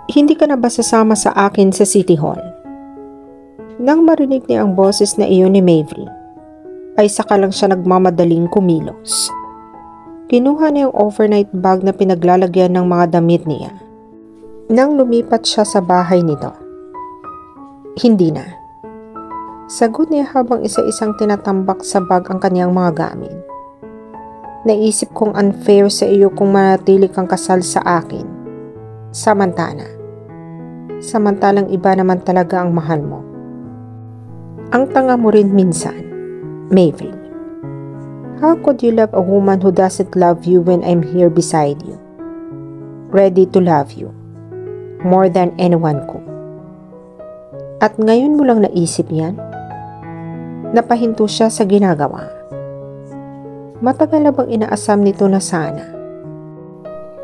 Hindi ka na ba sasama sa akin sa City Hall? Nang marinig niya ang boses na iyon ni Mavericks, ay saka lang siya nagmamadaling kumilos. Kinuha niya yung overnight bag na pinaglalagyan ng mga damit niya. Nang lumipat siya sa bahay nito, hindi na. Sagot niya habang isa-isang tinatambak sa bag ang kaniyang mga gamit. Naisip kong unfair sa iyo kung manatili kang kasal sa akin. Samantalang iba naman talaga ang mahal mo. Ang tanga mo rin minsan, Mavericks. How could you love a woman who doesn't love you when I'm here beside you? Ready to love you. More than anyone could. At ngayon mo lang naisip yan? Napahinto siya sa ginagawa. Matagal na bang inaasam nito na sana?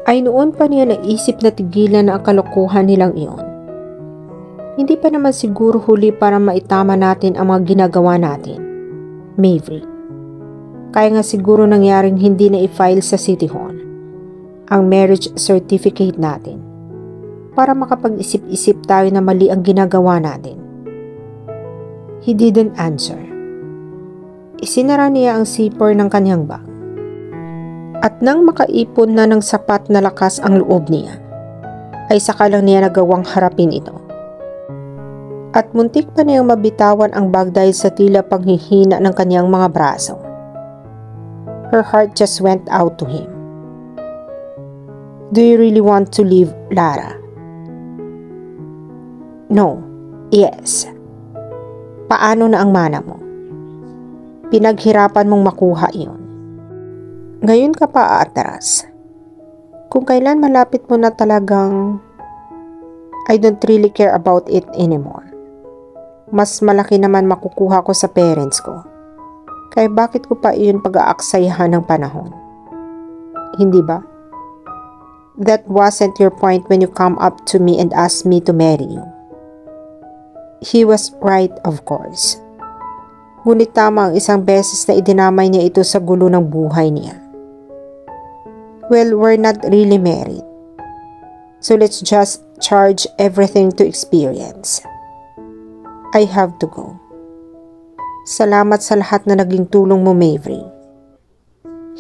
Ay noon pa niya naisip na tigilan na ang kalokohan nilang iyon. Hindi pa naman siguro huli para maitama natin ang mga ginagawa natin, Mavericks. Kaya nga siguro nangyaring hindi na i-file sa City Hall ang marriage certificate natin para makapag-isip-isip tayo na mali ang ginagawa natin. He didn't answer. Isinara niya ang zipper ng kanyang bag. At nang makaipon na ng sapat na lakas ang loob niya, ay saka lang niya nagawang harapin ito. At muntik pa niyang mabitawan ang bag dahil sa tila panghihina ng kanyang mga braso. Her heart just went out to him. Do you really want to leave, Lara? No. Yes. Paano na ang mana mo? Pinaghirapan mong makuha iyon. Ngayon ka pa aatras. Kung kailan malapit mo na talagang I don't really care about it anymore. Mas malaki naman makukuha ko sa parents ko. Kaya bakit ko pa iyon pag-aaksayahan ng panahon? Hindi ba? That wasn't your point when you come up to me and asked me to marry you. He was right, of course. Ngunit tama ang isang beses na idinamay niya ito sa gulo ng buhay niya. Well, we're not really married. So let's just charge everything to experience. I have to go. Salamat sa lahat na naging tulong mo, Mavericks.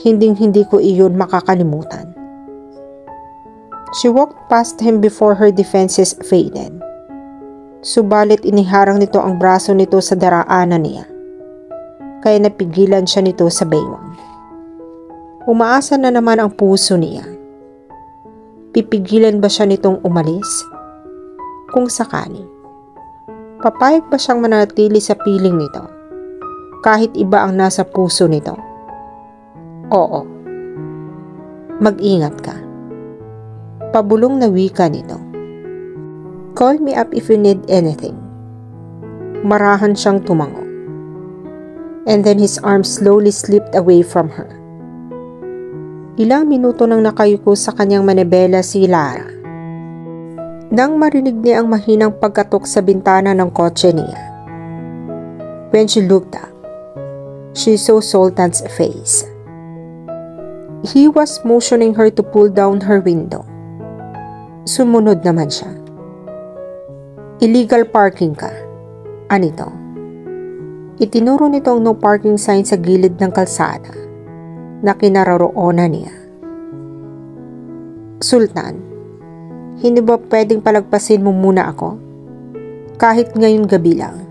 Hinding-hindi ko iyon makakalimutan. She walked past him before her defenses faded. Subalit iniharang nito ang braso nito sa daraanan niya. Kaya napigilan siya nito sa baywang. Umaasa na naman ang puso niya. Pipigilan ba siya nitong umalis? Kung sakali. Papayag ba siyang manatili sa piling nito? Kahit iba ang nasa puso nito? Oo. Mag-ingat ka. Pabulong na wika nito. Call me up if you need anything. Marahan siyang tumango. And then his arms slowly slipped away from her. Ilang minuto nang nakayuko sa kanyang manibela si Lara. Nang marinig niya ang mahinang pagkatok sa bintana ng kotse niya. When she looked up, she saw Sultan's face. He was motioning her to pull down her window. Sumunod naman siya. Illegal parking ka. Anito? Itinuro nito ang no parking sign sa gilid ng kalsada na kinaroroonan niya. Sultan, hindi ba pwedeng palagpasin mo muna ako? Kahit ngayon gabi lang.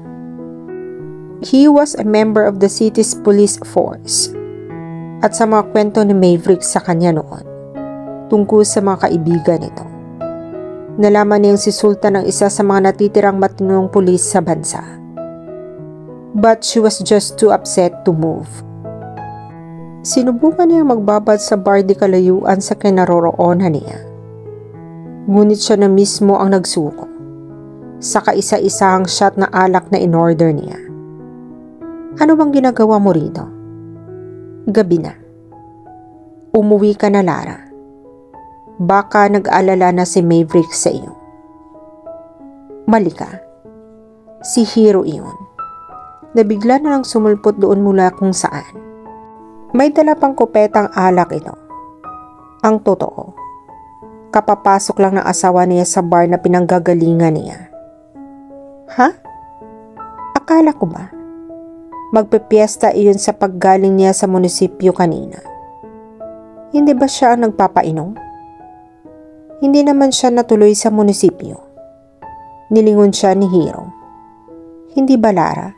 He was a member of the city's police force. At sa mga kwento ni Mavericks sa kanya noon, tungkol sa mga kaibigan nito, nalaman niyang si Sultan ang isa sa mga natitirang matinong pulis sa bansa. But she was just too upset to move. Sinubukan niya magbabad sa bar di kalayuan sa kinaroroonan niya. Ngunit siya na mismo ang nagsuko sa kaisa-isang shot na alak na in-order niya. Ano bang ginagawa mo rito? Gabi na. Umuwi ka na, Lara. Baka nag-alala na si Mavericks sa iyo. Mali ka. Si Hero iyon. Nabigla na lang sumulpot doon mula kung saan. May dala pang kupetang alak ito. Ang totoo, Kapapasok lang ng asawa niya sa bar na pinanggagalingan niya. Ha? Akala ko ba? Magpepiesta iyon sa paggaling niya sa munisipyo kanina. Hindi ba siya ang nagpapainom? Hindi naman siya natuloy sa munisipyo. Nilingon siya ni Hiro. Hindi ba Lara?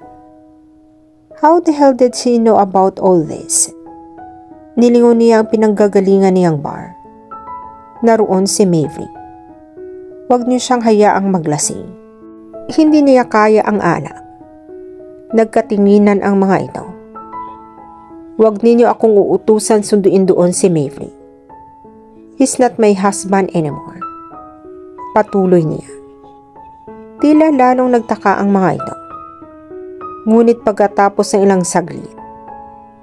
How the hell did she know about all this? Nilingon niya ang pinanggagalingan niyang bar. Naroon si Maverick. Huwag niyo siyang hayaang maglasing. Hindi niya kaya ang alak. Nagkatinginan ang mga ito. Huwag ninyo akong uutusan sunduin doon si Maverick. He's not my husband anymore. Patuloy niya. Tila lalong nagtaka ang mga ito. Ngunit pagkatapos ng ilang saglit,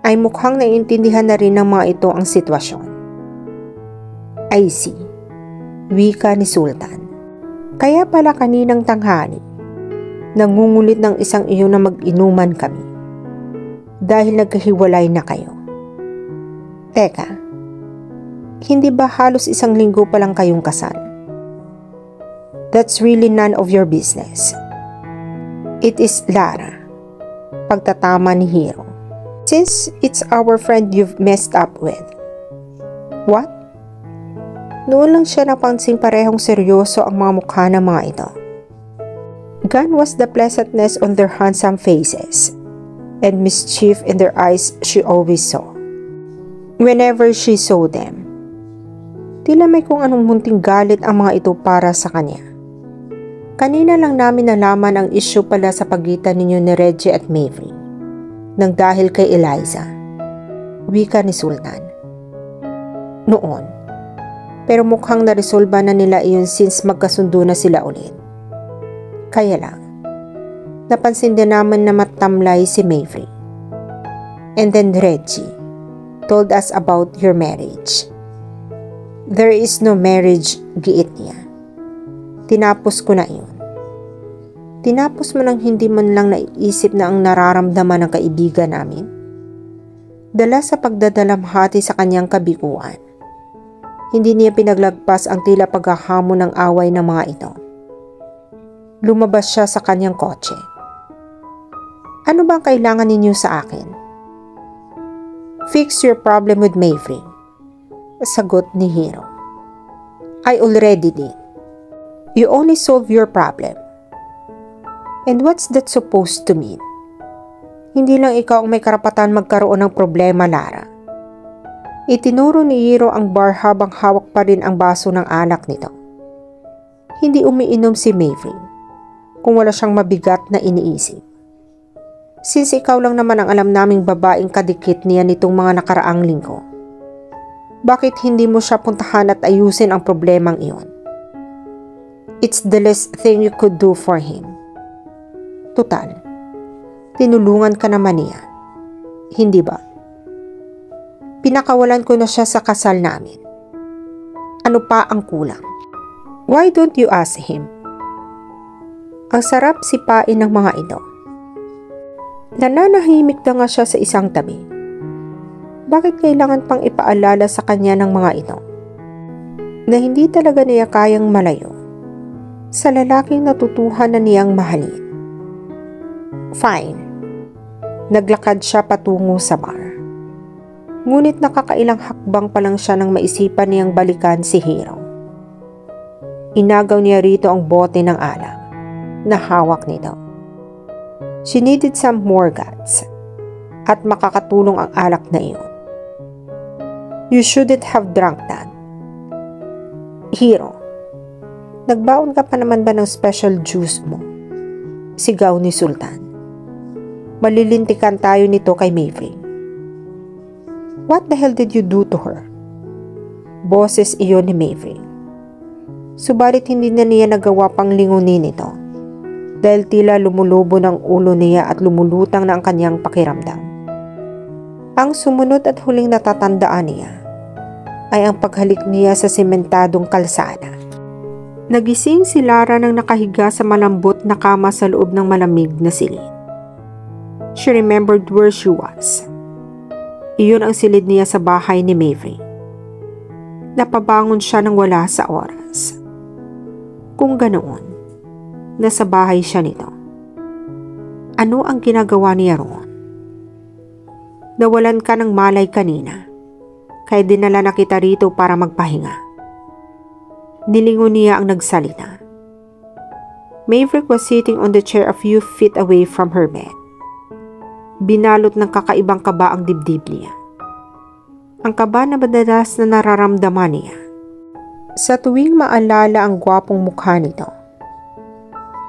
ay mukhang naiintindihan na rin ng mga ito ang sitwasyon. I see, wika ni Sultan. Kaya pala kaninang tanghali, nangungulit ng isang iyon na mag-inuman kami. Dahil nagkahiwalay na kayo. Teka, hindi ba halos isang linggo pa lang kayong kasal? That's really none of your business. It is Lara. Pagtatama ni Hiro. Since it's our friend you've messed up with. What? Noon lang siya napansing parehong seryoso ang mga mukha ng mga ito. Gone was the pleasantness on their handsome faces, and mischief in their eyes she always saw. Whenever she saw them, tila may kung anong munting galit ang mga ito para sa kanya. Kanina lang namin nalaman ang issue pala sa pagitan ninyo ni Reggie at Maverick, nang dahil kay Eliza. Wika ni Sultan. Noon, pero mukhang naresolba na nila iyon since magkasundo na sila ulit. Kaya lang, napansin din naman na matamlay si Maverick. And then Reggie told us about your marriage. There is no marriage, giit niya. Tinapos ko na iyon. Tinapos mo nang hindi man lang naiisip na ang nararamdaman ng kaibigan namin. Dala sa pagdadalamhati sa kanyang kabiguan. Hindi niya pinaglagpas ang tila paghahamon ng away ng mga ito. Lumabas siya sa kanyang kotse. Ano ba ang kailangan ninyo sa akin? Fix your problem with Maverick. Sagot ni Hiro. I already did. You only solve your problem. And what's that supposed to mean? Hindi lang ikaw ang may karapatan magkaroon ng problema, Lara. Itinuro ni Hiro ang bar habang hawak pa rin ang baso ng alak nito. Hindi umiinom si Maverick kung wala siyang mabigat na iniisip. Since ikaw lang naman ang alam naming babaeng kadikit niya nitong mga nakaraang linggo, bakit hindi mo siya puntahan at ayusin ang problemang iyon? It's the least thing you could do for him. Tutal, tinulungan ka naman niya. Hindi ba? Pinakawalan ko na siya sa kasal namin. Ano pa ang kulang? Why don't you ask him? Ang sarap sipain ng mga ito. Nananahimik na nga siya sa isang tabi. Bakit kailangan pang ipaalala sa kanya ng mga ito? Na hindi talaga niya kayang malayo sa lalaking natutuhan na niyang mahalin. Fine. Naglakad siya patungo sa bar. Ngunit nakakailang hakbang pa lang siya nang maisipan niyang balikan si Hiro. Inagaw niya rito ang bote ng alak na hawak nito. She needed some more guts at makakatulong ang alak na iyon. You shouldn't have drunk that. Hiro, nagbaon ka pa naman ba ng special juice mo? Sigaw ni Sultan. Malilintikan tayo nito kay Maverick. What the hell did you do to her? Boses iyon ni Maverick. Subalit hindi na niya nagawa pang lingunin ito dahil tila lumulubo ng ulo niya at lumulutang na ang kanyang pakiramdam. Ang sumunod at huling natatandaan niya ay ang paghalik niya sa sementadong kalsada. Nagising si Lara nang nakahiga sa malambot na kama sa loob ng malamig na silid. She remembered where she was. Iyon ang silid niya sa bahay ni Maverick. Napabangon siya nang wala sa oras. Kung ganoon, nasa bahay siya nito. Ano ang ginagawa niya roon? Nawalan ka ng malay kanina, kaya dinala na kita rito para magpahinga. Nilingon niya ang nagsalita. Maverick was sitting on the chair a few feet away from her bed. Binalot ng kakaibang kaba ang dibdib niya. Ang kaba na madalas na nararamdaman niya sa tuwing maalala ang gwapong mukha nito.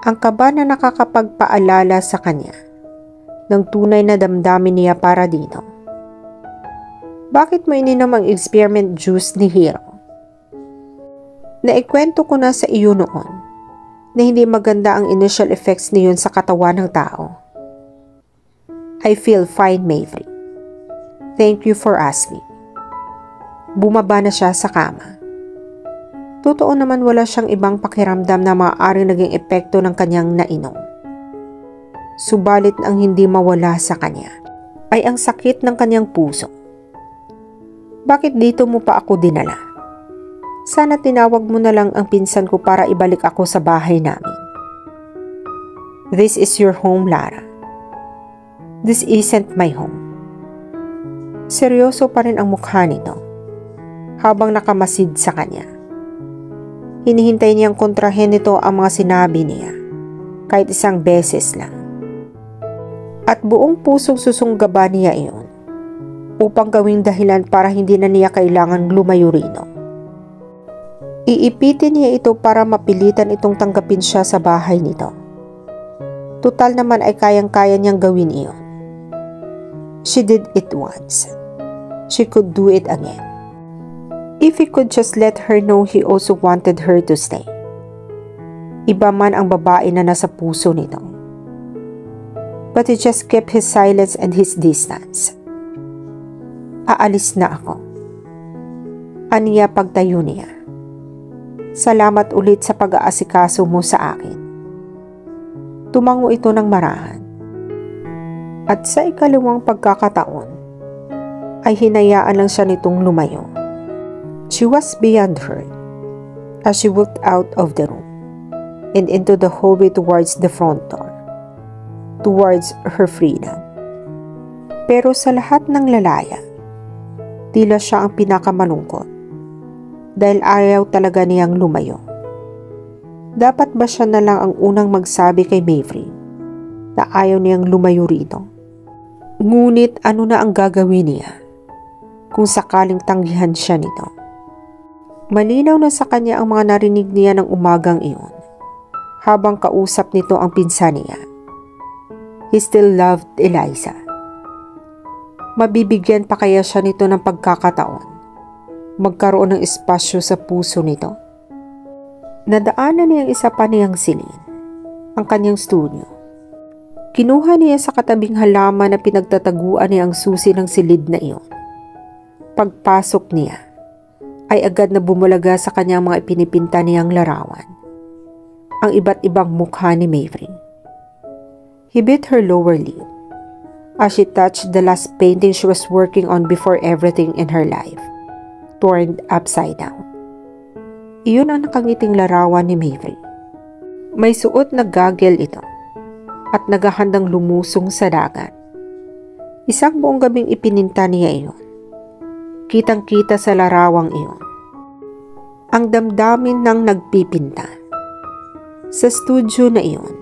Ang kaba na nakakapagpaalala sa kanya ng tunay na damdamin niya para dito. Bakit mo ininom ang experiment juice ni Hiro? Naikwento ko na sa iyo noon na hindi maganda ang initial effects niyon sa katawan ng tao. I feel fine, Maverick. Thank you for asking. Bumaba na siya sa kama. Totoo naman wala siyang ibang pakiramdam na maaaring naging epekto ng kanyang nainom. Subalit ang hindi mawala sa kanya ay ang sakit ng kanyang puso. Bakit dito mo pa ako dinala? Sana tinawag mo na lang ang pinsan ko para ibalik ako sa bahay namin. This is your home, Lara. This isn't my home. Seryoso pa rin ang mukha nito habang nakamasid sa kanya. Hinihintay niyang kontrahen nito ang mga sinabi niya, kahit isang beses lang. At buong pusong susunggaban niya iyon, upang gawing dahilan para hindi na niya kailangan lumayo rito. Iipitin niya ito para mapilitan itong tanggapin siya sa bahay nito. Tutal naman ay kayang-kaya niyang gawin iyon. She did it once. She could do it again. If he could just let her know he also wanted her to stay. Iba man ang babae na nasa puso nito. But he just kept his silence and his distance. Aalis na ako. Aniya pagtayo niya. Salamat ulit sa pag-aasikaso mo sa akin. Tumango ito ng marahan. At sa ikalawang pagkakataon, ay hinayaan lang siya nitong lumayo. She was beyond her as she walked out of the room and into the hallway towards the front door, towards her freedom. Pero sa lahat ng lalaya, tila siya ang pinakamalungkot dahil ayaw talaga niyang lumayo. Dapat ba siya na lang ang unang magsabi kay Maverick na ayaw niyang lumayo rito? Ngunit ano na ang gagawin niya kung sakaling tanggihan siya nito? Malinaw na sa kanya ang mga narinig niya ng umagang iyon habang kausap nito ang pinsan niya. He still loved Eliza. Mabibigyan pa kaya siya nito ng pagkakataon magkaroon ng espasyo sa puso nito? Nadaanan niyang isa pa niyang silid, ang kanyang studio. Kinuha niya sa katabing halaman na pinagtataguan niya ang susi ng silid na iyon. Pagpasok niya, ay agad na bumulaga sa kanyang mga ipinipinta niyang larawan. Ang iba't ibang mukha ni Maverick. He bit her lower lip as she touched the last painting she was working on before everything in her life turned upside down. Iyon ang nakangiting larawan ni Maverick. May suot na gagel ito at naghahandang lumusong sa dagat. Isang buong gabing ipininta niya iyon. Kitang-kita sa larawang iyon ang damdamin ng nagpipinta. Sa studio na iyon,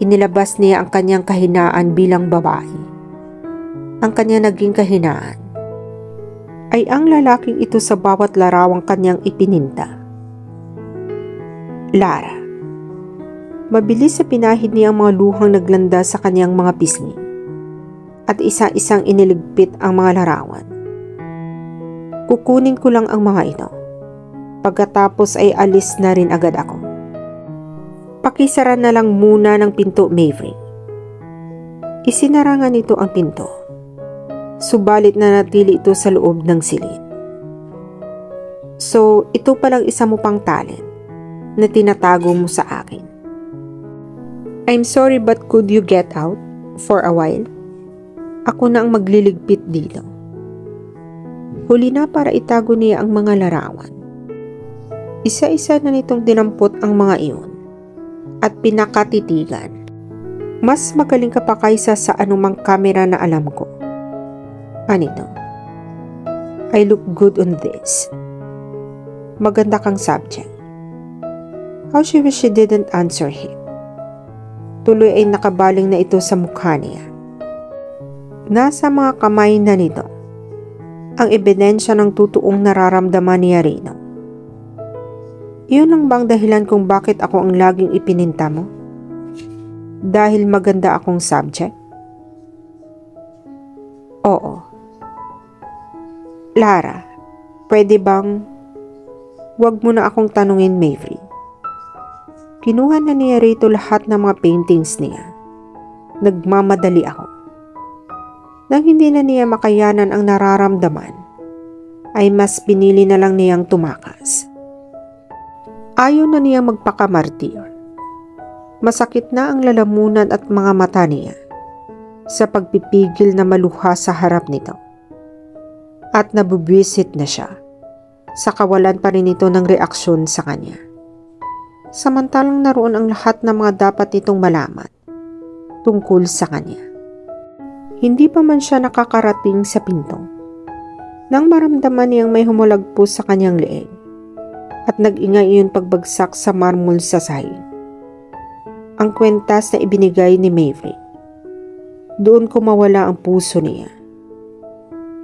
inilabas niya ang kanyang kahinaan bilang babae. Ang kanyang naging kahinaan ay ang lalaking ito sa bawat larawang kanyang ipininta. Lara. Mabilis sa pinahid niya ang mga luhang naglanda sa kanyang mga pisngi at isa-isang iniligpit ang mga larawan. Kukunin ko lang ang mga ito. Pagkatapos ay alis na rin agad ako. Pakisara na lang muna ng pinto, Maverick. Isinarangan nito ang pinto. Subalit na natili ito sa loob ng silid. So, ito palang isa mo pang talent na tinatago mo sa akin. I'm sorry, but could you get out for a while? Ako na ang magliligpit dito. Huli na para itago niya ang mga larawan. Isa-isa na nitong dinampot ang mga iyon at pinakatitigan. Mas magaling ka pa kaysa sa anumang kamera na alam ko. Anito? I look good on this. Maganda kang subject. How she wish she didn't answer him. Tuloy ay nakabaling na ito sa mukha niya. Nasa mga kamay na nito ang ebidensya ng totoong nararamdaman niya Rino. Iyon ang bang dahilan kung bakit ako ang laging ipininta mo? Dahil maganda akong subject? Oo. Lara, pwede bang wag mo na akong tanungin, Maeve? Kinuha na niya rito lahat ng mga paintings niya. Nagmamadali ako. Nang hindi na niya makayanan ang nararamdaman, ay mas pinili na lang niyang tumakas. Ayaw na niyang magpakamartir. Masakit na ang lalamunan at mga mata niya sa pagpipigil na maluha sa harap nito. At nabubwisit na siya sa kawalan pa rin ito ng reaksyon sa kanya. Samantalang naroon ang lahat ng mga dapat nitong malaman tungkol sa kanya. Hindi pa man siya nakakarating sa pinto nang maramdaman niyang may humulagpos sa kanyang leeg at nag-ingay iyon pagbagsak sa marmol sa sahig. Ang kwentas na ibinigay ni Maeve. Doon ko mawala ang puso niya.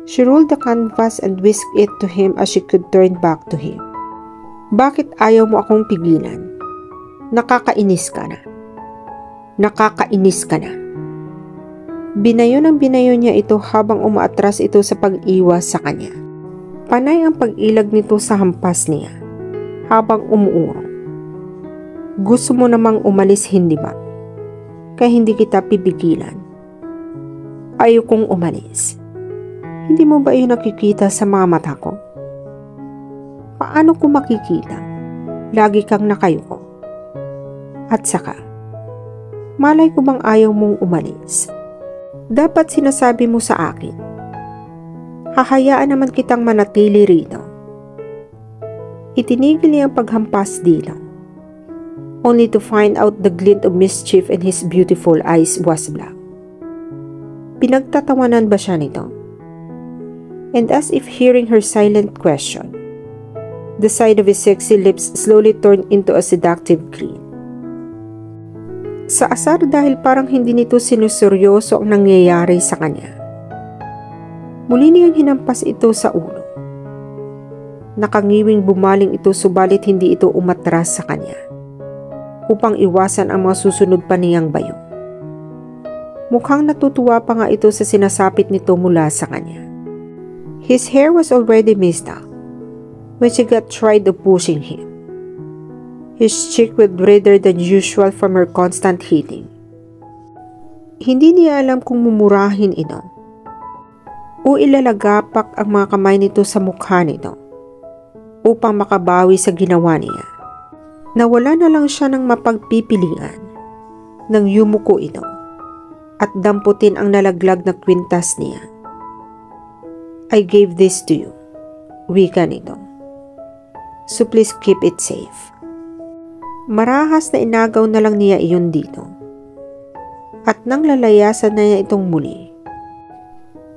She rolled the canvas and whisked it to him as she could turn back to him. Bakit ayaw mo akong pigilan? Nakakainis ka na. Nakakainis ka na. Binayo ng binayo niya ito habang umaatras ito sa pag-iwas sa kanya. Panay ang pag-ilag nito sa hampas niya habang umuurong. Gusto mo namang umalis, hindi ba? Kaya hindi kita pipigilan. Ayokong umalis. Hindi mo ba yun nakikita sa mga mata ko? Paano ko makikita? Lagi kang nakayuko. At saka, malay ko bang ayaw mong umalis? Dapat sinasabi mo sa akin. Hahayaan naman kitang manatili rito. Itinigil niya ang paghampas dito. Only to find out the glint of mischief in his beautiful eyes was black. Pinagtatawanan ba siya nito? And as if hearing her silent question, the side of his sexy lips slowly turned into a seductive grin. Sa asar dahil parang hindi nito sinuseryoso ang nangyayari sa kanya. Muli niyang hinampas ito sa ulo. Nakangiwing bumaling ito subalit hindi ito umatras sa kanya upang iwasan ang mga susunod pa niyang bayo. Mukhang natutuwa pa nga ito sa sinasapit nito mula sa kanya. His hair was already messed up when she got tired of pushing him. His cheek was redder than usual from her constant hitting. Hindi niya alam kung mumurahin ito o ilalagapak ang mga kamay nito sa mukha nito upang makabawi sa ginawa niya. Nawala na lang siya ng mapagpipilian nang yumuko ito at damputin ang nalaglag na kwintas niya. I gave this to you, wika nito. So please keep it safe. Marahas na inagaw na lang niya iyon dito. At nang lalayasan na niya itong muli,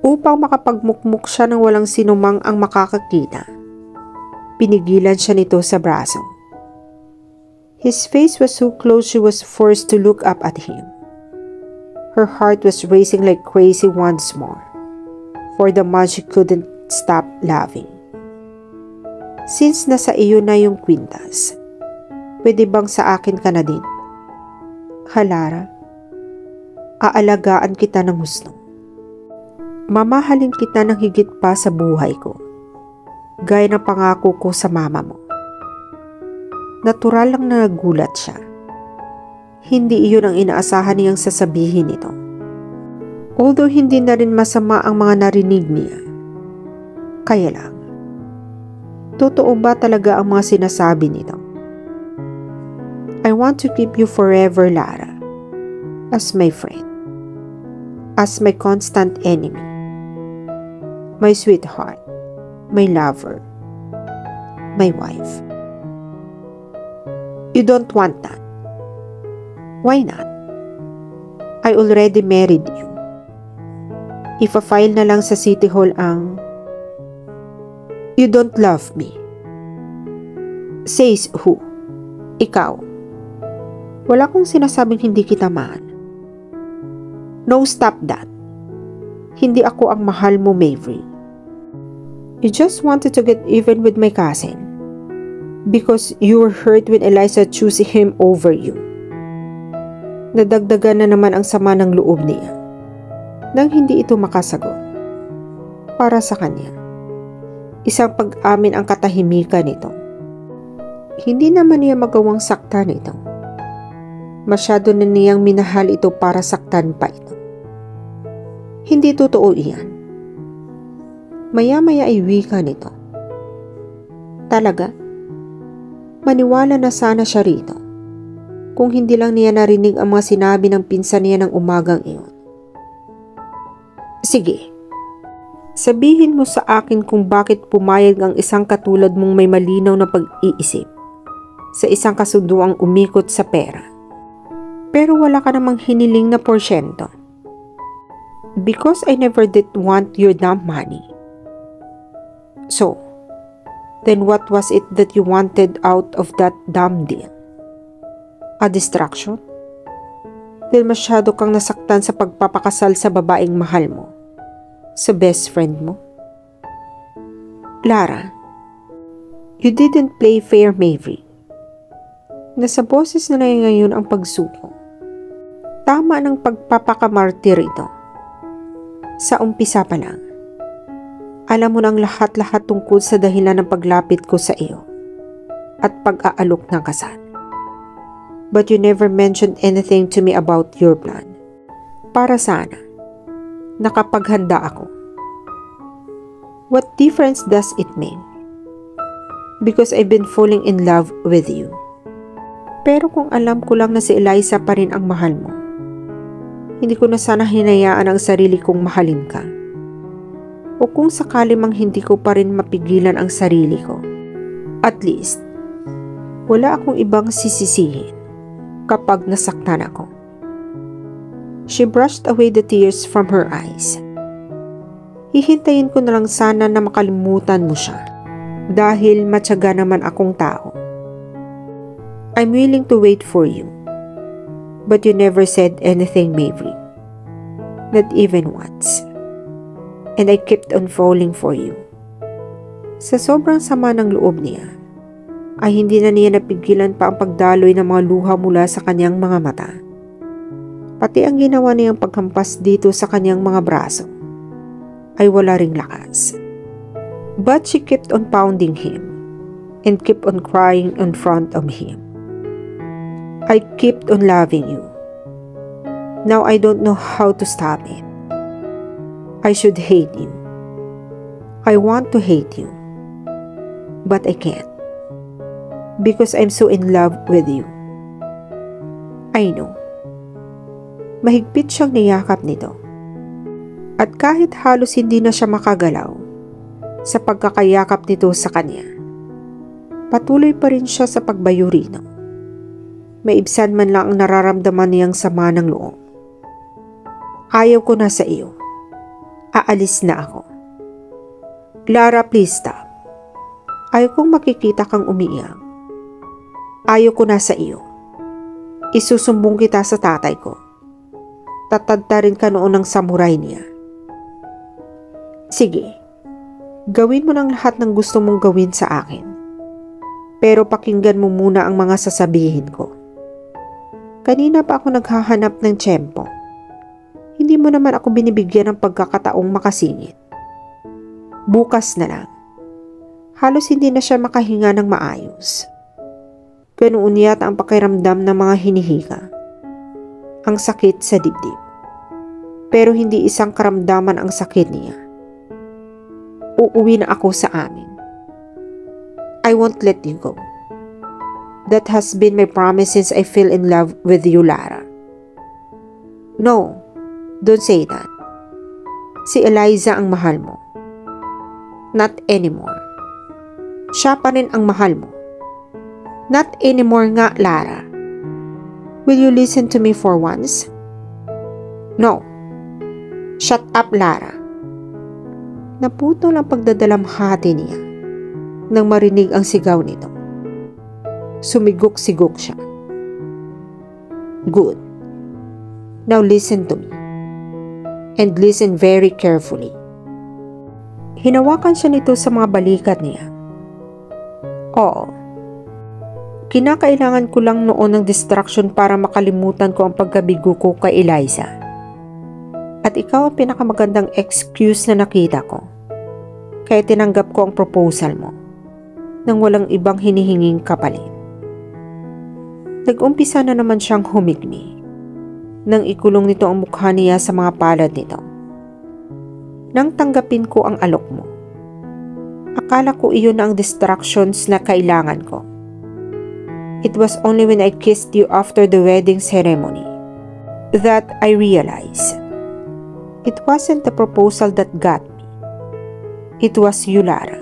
upang makapagmukmuk siya ng walang sinumang ang makakakita, pinigilan siya nito sa braso. His face was so close she was forced to look up at him. Her heart was racing like crazy once more. For the month she couldn't stop laughing. Since nasa iyo na yung kwintas, pwede bang sa akin ka na din? Halara, aalagaan kita ng gusto. Mamahalin kita ng higit pa sa buhay ko, gaya ng pangako ko sa mama mo. Natural lang na nagulat siya. Hindi iyon ang inaasahan niyang sasabihin nito. Although hindi na rin masama ang mga narinig niya. Kaya lang, totoo ba talaga ang mga sinasabi nito? I want to keep you forever, Lara, as my friend, as my constant enemy, my sweetheart, my lover, my wife. You don't want that. Why not? I already married you. Ifa-file na lang sa City Hall ang "You don't love me." Says who? Ikaw. Wala kong sinasabing hindi kita mahal. No, stop that. Hindi ako ang mahal mo, Mavericks. You just wanted to get even with my cousin because you were hurt when Eliza chose him over you. Nadagdagan na naman ang sama ng loob niya nang hindi ito makasagot. Para sa kanya, isang pag-amin ang katahimikan nito. Hindi naman niya magawang saktan ito. Masyado na niyang minahal ito para saktan pa ito. Hindi totoo iyan. Maya-maya ay wika nito. Talaga? Maniwala na sana siya rito kung hindi lang niya narinig ang mga sinabi ng pinsan niya ng umagang iyon. Sige, sabihin mo sa akin kung bakit pumayag ang isang katulad mong may malinaw na pag-iisip sa isang kasunduang umikot sa pera. Pero wala ka namang hiniling na porsyento. Because I never did want your damn money. So, then what was it that you wanted out of that damn deal? A distraction? Dahil masyado kang nasaktan sa pagpapakasal sa babaeng mahal mo, sa best friend mo? Lara, you didn't play fair, Mavericks. Nasa boses na ngayon ang pagsuko. Tama ng pagpapakamartir ito. Sa umpisa pa lang, alam mo nang lahat-lahat tungkol sa dahilan ng paglapit ko sa iyo at pag-aalok ng kasal. But you never mentioned anything to me about your plan. Para sana, nakapaghanda ako. What difference does it make? Because I've been falling in love with you. Pero kung alam ko lang na si Eliza pa rin ang mahal mo, hindi ko na sana hinayaan ang sarili kong mahalin ka. O kung sakali mang hindi ko pa rin mapigilan ang sarili ko, at least, wala akong ibang sisisihin kapag nasaktan ako. She brushed away the tears from her eyes. Hihintayin ko na lang sana na makalimutan mo siya dahil matyaga naman akong tao. I'm willing to wait for you. But you never said anything, Mavericks. Not even once. And I kept on falling for you. Sa sobrang sama ng loob niya, ay hindi na niya napigilan pa ang pagdaloy ng mga luha mula sa kanyang mga mata. Pati ang ginawa niyang paghampas dito sa kanyang mga braso ay wala ring lakas. But she kept on pounding him and kept on crying in front of him. I kept on loving you. Now I don't know how to stop it. I should hate you. I want to hate you. But I can't. Because I'm so in love with you. I know. Mahigpit siyang niyakap nito. At kahit halos hindi na siya makagalaw sa pagkakayakap nito sa kanya, patuloy pa rin siya sa pagbayo rito. Maibsan man lang ang nararamdaman niyang sama ng loob. Ayaw ko na sa iyo. Aalis na ako. Lara, please stop. Ayaw kong makikita kang umiiyak. Ayaw ko na sa iyo. Isusumbong kita sa tatay ko. Tatadta rin ka noon ng samurai niya. Sige, gawin mo ng lahat ng gusto mong gawin sa akin. Pero pakinggan mo muna ang mga sasabihin ko. Kanina pa ako naghahanap ng tiyempo. Hindi mo naman ako binibigyan ng pagkakataong makasingit. Bukas na lang. Halos hindi na siya makahinga ng maayos. Ganoon yata ang pakiramdam ng mga hinihika. Ang sakit sa dibdib. Pero hindi isang karamdaman ang sakit niya. Uuwi na ako sa amin. I won't let you go. That has been my promise since I fell in love with you, Lara. No, don't say that. Si Eliza ang mahal mo. Not anymore. Siya pa rin ang mahal mo. Not anymore nga, Lara. Will you listen to me for once? No. Shut up, Lara. Naputol ang pagdadalamhati niya nang marinig ang sigaw nito. Sumigok-sigok siya. Good. Now listen to me. And listen very carefully. Hinawakan siya nito sa mga balikat niya. Oo. Kinakailangan ko lang noon ng distraction para makalimutan ko ang pagkabigo ko kay Eliza. At ikaw ang pinakamagandang excuse na nakita ko. Kaya tinanggap ko ang proposal mo nang walang ibang hinihinging kapalit. Nag-umpisa na naman siyang humigni nang ikulong nito ang mukha niya sa mga palad nito. Nang tanggapin ko ang alok mo, akala ko iyon ang distractions na kailangan ko. It was only when I kissed you after the wedding ceremony that I realized it wasn't the proposal that got me. It was you, Lara.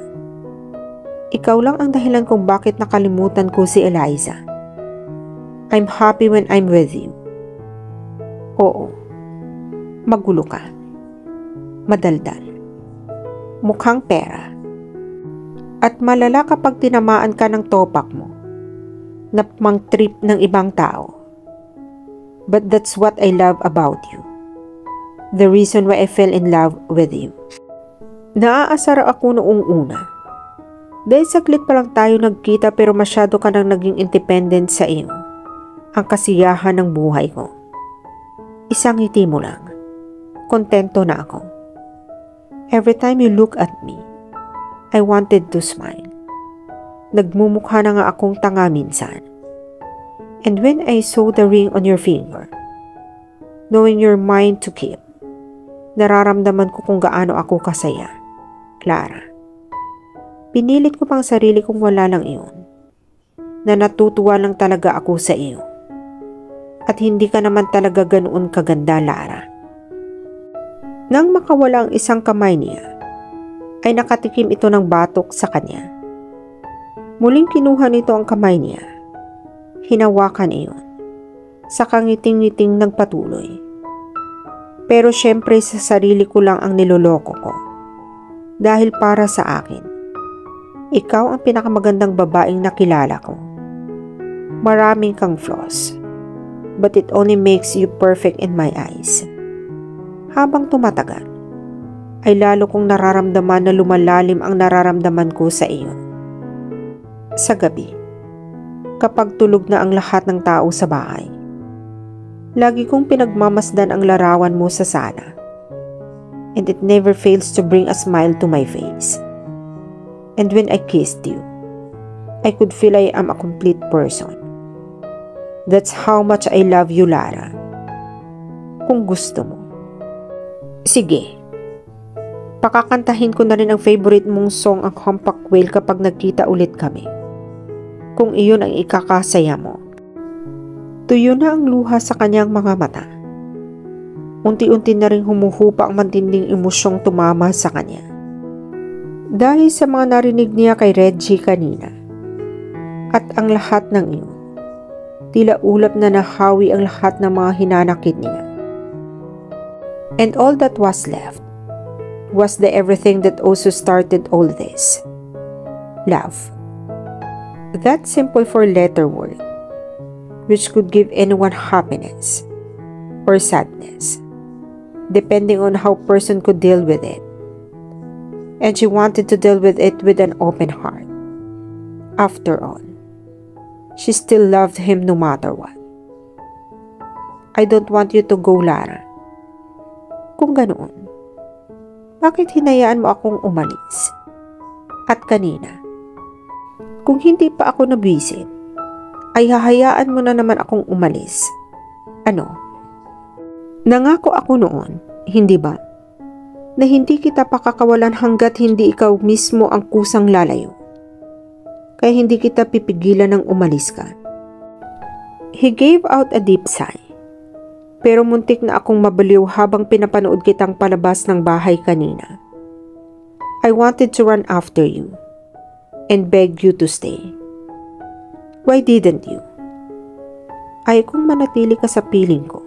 Ikaw lang ang dahilan kung bakit nakalimutan ko si Eliza. I'm happy when I'm with you. Oo, magulo ka. Madaldal. Mukhang pera. At malala kapag tinamaan ka ng topak mo na mang-trip ng ibang tao. But that's what I love about you. The reason why I fell in love with you. Naaasar ako noong una. Dahil saglit pa lang tayo nagkita pero masyado ka nang naging independent sa iyo. Ang kasiyahan ng buhay ko. Isang ngiti mo lang. Kontento na ako. Every time you look at me, I wanted to smile. Nagmumukha na nga akong tanga minsan. And when I saw the ring on your finger, knowing you're mine to keep, nararamdaman ko kung gaano ako kasaya. Lara, pinilit ko pang sarili kong wala lang iyon, na natutuwa lang talaga ako sa iyo. At hindi ka naman talaga ganoon kaganda, Lara. Nang makawala ang isang kamay niya, ay nakatikim ito ng batok sa kanya. Muling kinuha nito ang kamay niya. Hinawakan iyon. Saka ngiting-ngiting nagpatuloy. Pero syempre sa sarili ko lang ang niloloko ko. Dahil para sa akin, ikaw ang pinakamagandang babaeng nakilala ko. Maraming kang flaws, but it only makes you perfect in my eyes. Habang tumatagal, ay lalo kong nararamdaman na lumalalim ang nararamdaman ko sa iyo. Sa gabi, kapag tulog na ang lahat ng tao sa bahay, lagi kong pinagmamasdan ang larawan mo sa sala. And it never fails to bring a smile to my face. And when I kissed you, I could feel I am a complete person. That's how much I love you, Lara. Kung gusto mo. Sige. Pakakantahin ko na rin ang favorite mong song, ang Humpback Whale, kapag nagkita ulit kami. Kung iyon ang ikakasaya mo. Tuyo na ang luha sa kanyang mga mata. Unti-unti na rin humuhupa ang matinding emosyong tumama sa kanya. Dahil sa mga narinig niya kay Reggie kanina. At ang lahat ng iyon, tila ulap na nahawi ang lahat ng mga hinanakit niya. And all that was left was the everything that also started all this. Love. That simple four-letter word, which could give anyone happiness or sadness, depending on how person could deal with it. And she wanted to deal with it with an open heart. After all, she still loved him no matter what. I don't want you to go, Lara. Kung ganoon, bakit hinayaan mo akong umalis? At kanina, kung hindi pa ako nabwisit, ay hahayaan mo na naman akong umalis. Ano? Nangako ako noon, hindi ba? Na hindi kita pakakawalan hanggat hindi ikaw mismo ang kusang lalayo. Kaya hindi kita pipigilan ng umalis ka. He gave out a deep sigh. Pero muntik na akong mabaliw habang pinapanood kitang palabas ng bahay kanina. I wanted to run after you and beg you to stay. Why didn't you? Ay kung manatili ka sa piling ko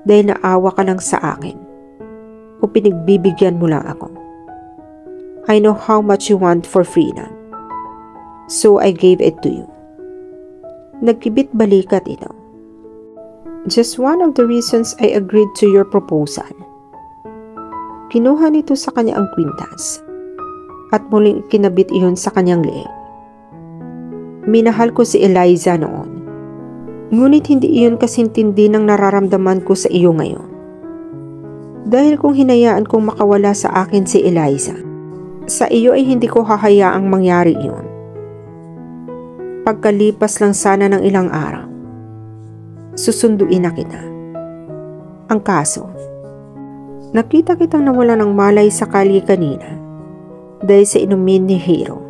dahil naawa ka lang sa akin o pinagbibigyan mo lang ako. I know how much you want for freedom, so I gave it to you. Nagkibit balikat ito. Just one of the reasons I agreed to your proposal. Kinuha nito sa kanya ang kwintas at muling kinabit iyon sa kanyang leeg. Minahal ko si Eliza noon, ngunit hindi iyon kasintindi ng nararamdaman ko sa iyo ngayon. Dahil kung hinayaan kong makawala sa akin si Eliza, sa iyo ay hindi ko hahayaang mangyari iyon. Pagkalipas lang sana ng ilang araw, susunduin na kita. Ang kaso, nakita kitang nawala ng malay sa kalye kanina dahil sa inumin ni Hiro.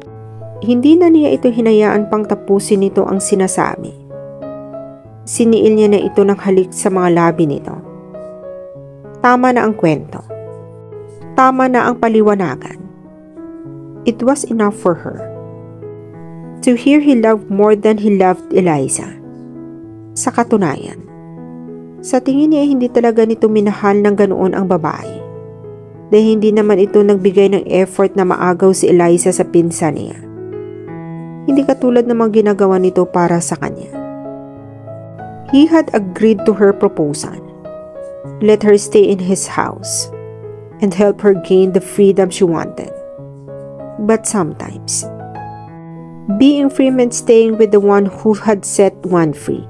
Hindi na niya ito hinayaan pang tapusin nito ang sinasabi. Siniil niya na ito ng halik sa mga labi nito. Tama na ang kwento. Tama na ang paliwanagan. It was enough for her. To hear he loved more than he loved Eliza. Sa katunayan, sa tingin niya hindi talaga nito minahal ng ganoon ang babae. Dahil hindi naman ito nagbigay ng effort na maagaw si Eliza sa pinsan niya. Hindi katulad ng mga ginagawa nito para sa kanya. He had agreed to her proposal. Let her stay in his house and help her gain the freedom she wanted. But sometimes, being free meant staying with the one who had set one free.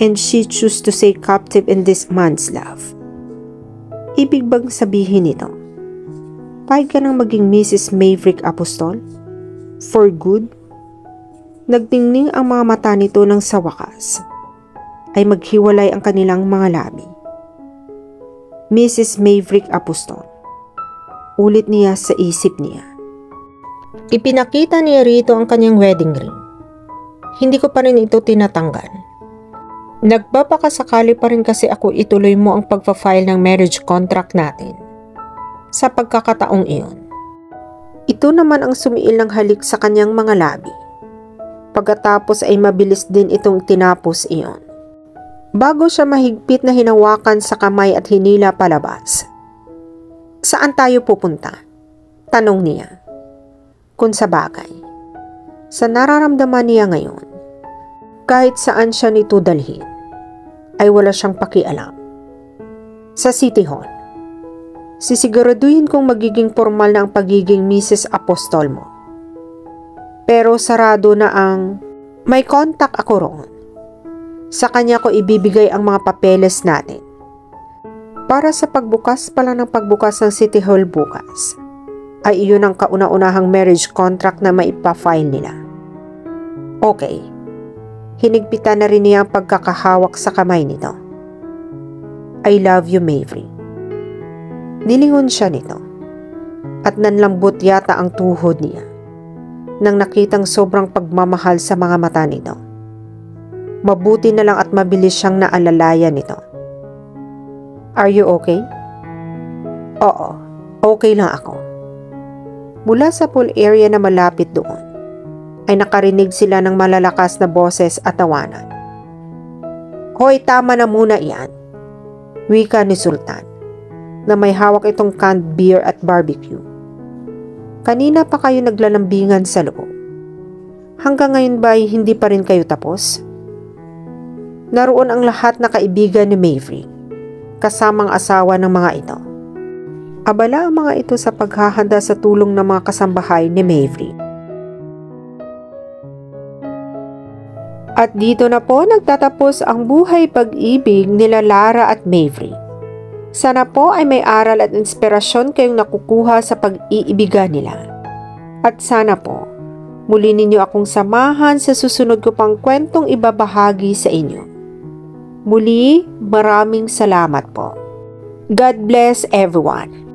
And she chose to stay captive in this man's love. Ibig bang sabihin nito, pahig ka nang maging Mrs. Maverick Apostol? For good? Nagtingning ang mga mata nito nang sa wakas ay maghiwalay ang kanilang mga labi. Mrs. Maverick Apostol. Ulit niya sa isip niya. Ipinakita niya rito ang kanyang wedding ring. Hindi ko pa rin ito tinatanggal. Nagbabakasakali pa rin kasi ako ituloy mo ang pagpa-file ng marriage contract natin. Sa pagkakataong iyon, ito naman ang sumiil ng halik sa kanyang mga labi. Pagkatapos ay mabilis din itong tinapos iyon. Bago siya mahigpit na hinawakan sa kamay at hinila palabas. Saan tayo pupunta? Tanong niya. Kung sa bagay, sa nararamdaman niya ngayon, kahit saan siya nito dalhin, ay wala siyang pakialam. Sa City Hall, sisiguraduhin kong magiging formal na ang pagiging Mrs. Apostol mo. Pero sarado na ang may contact ako roon. Sa kanya ko ibibigay ang mga papeles natin. Para sa pagbukas pala ng pagbukas ng City Hall bukas, ay iyon ang kauna-unahang marriage contract na maipa-file nila. Okay. Hinigpitan na rin niya ang pagkakahawak sa kamay nito. I love you, Maverick. Nilingon siya nito at nanlambot yata ang tuhod niya nang nakitang sobrang pagmamahal sa mga mata nito. Mabuti na lang at mabilis siyang naalalayan nito. Are you okay? Oo, okay lang ako. Mula sa pool area na malapit doon, ay nakarinig sila ng malalakas na boses at tawanan. Hoy, tama na muna iyan, wika ni Sultan, na may hawak itong canned beer at barbecue. Kanina pa kayo naglalambingan sa loob. Hanggang ngayon ba hindi pa rin kayo tapos? Naroon ang lahat na kaibigan ni Maverick, kasamang asawa ng mga ito. Abala ang mga ito sa paghahanda sa tulong ng mga kasambahay ni Maverick. At dito na po nagtatapos ang buhay pag-ibig nila Lara at Maverick. Sana po ay may aral at inspirasyon kayong nakukuha sa pag-iibigan nila. At sana po, muli ninyo akong samahan sa susunod ko pang kwentong ibabahagi sa inyo. Muli, maraming salamat po. God bless everyone.